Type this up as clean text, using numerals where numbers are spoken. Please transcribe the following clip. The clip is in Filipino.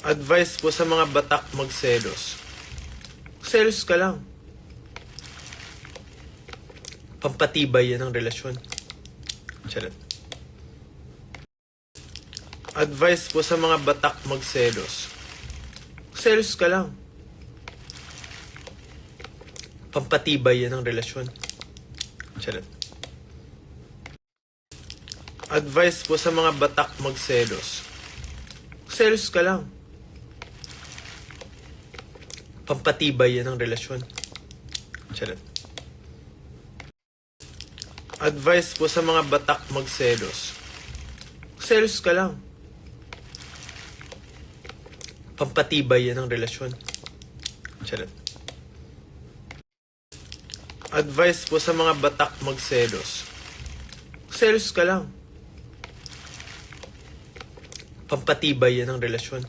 Advice po sa mga batak magselos. Selos ka lang. Pampatibay yan ng relasyon. Charot. Advice po sa mga batak magselos. Selos ka lang. Pampatibay yan ng relasyon. Charot. Advice po sa mga batak magselos. Selos ka lang. Pampatibay yan ng relasyon. Charot. Advice po sa mga batak magselos. Selos ka lang. Pampatibay yan ng relasyon. Charot. Advice po sa mga batak magselos. Selos ka lang. Pampatibay yan ng relasyon.